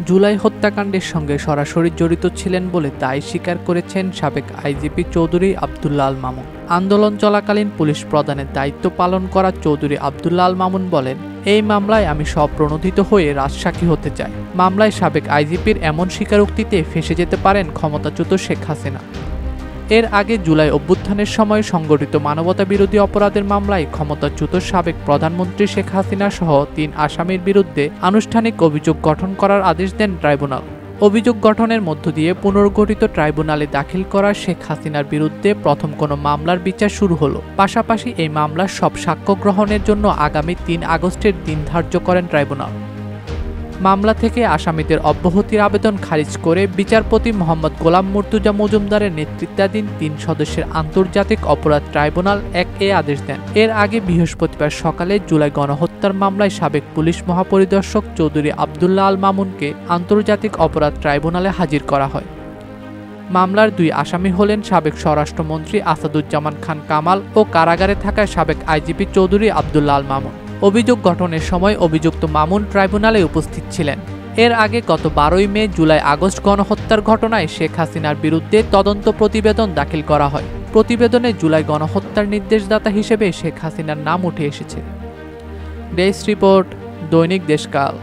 জুলাই হত্যাকাণ্ডের সঙ্গে সরাসরি জড়িত ছিলেন বলে দায় স্বীকার করেছেন সাবেক আইজিপি চৌধুরী আব্দুল্লাহ আল মামুন। আন্দোলন চলাকালীন পুলিশ প্রধানের দায়িত্ব পালন করা চৌধুরী আব্দুল্লাহ আল মামুন বলেন, এই মামলায় আমি স্বপ্রণোদিত হয়ে রাজসাক্ষী হতে চাই। মামলায় সাবেক আইজিপির এমন স্বীকারোক্তিতে ফেঁসে যেতে পারেন ক্ষমতাচ্যুত শেখ হাসিনা। এর আগে জুলাই অভ্যুত্থানের সময় সংগঠিত মানবতাবিরোধী অপরাধের মামলায় ক্ষমতাচ্যুত সাবেক প্রধানমন্ত্রী শেখ হাসিনা সহ ৩ আসামির বিরুদ্ধে আনুষ্ঠানিক অভিযোগ গঠন করার আদেশ দেন ট্রাইব্যুনাল। অভিযোগ গঠনের মধ্য দিয়ে পুনর্গঠিত ট্রাইব্যুনালে দাখিল করা শেখ হাসিনার বিরুদ্ধে প্রথম কোনো মামলার বিচার শুরু হলো। পাশাপাশি এই মামলার সব সাক্ষ্য গ্রহণের জন্য আগামী ৩ আগস্টের দিন ধার্য করেন ট্রাইব্যুনাল। মামলা থেকে আসামিদের অব্যাহতির আবেদন খারিজ করে বিচারপতি মোহাম্মদ গোলাম মুর্তুজা মজুমদারের নেতৃত্বাধীন ৩ সদস্যের আন্তর্জাতিক অপরাধ ট্রাইব্যুনাল ১ আদেশ দেন। এর আগে বৃহস্পতিবার সকালে জুলাই গণহত্যার মামলায় সাবেক পুলিশ মহাপরিদর্শক চৌধুরী আব্দুল্লাহ আল মামুনকে আন্তর্জাতিক অপরাধ ট্রাইব্যুনালে হাজির করা হয়। মামলার ২ আসামি হলেন সাবেক স্বরাষ্ট্রমন্ত্রী আসাদুজ্জামান খান কামাল ও কারাগারে থাকা সাবেক আইজিপি চৌধুরী আব্দুল্লাহ আল মামুন। অভিযোগ গঠনের সময় অভিযুক্ত মামুন ট্রাইব্যুনালে উপস্থিত ছিলেন। এর আগে গত ১২ মে জুলাই আগস্ট গণহত্যার ঘটনায় শেখ হাসিনার বিরুদ্ধে তদন্ত প্রতিবেদন দাখিল করা হয়। প্রতিবেদনে জুলাই গণহত্যার নির্দেশদাতা হিসেবে শেখ হাসিনার নাম উঠে এসেছে। ডেস্ক রিপোর্ট, দৈনিক দেশকাল।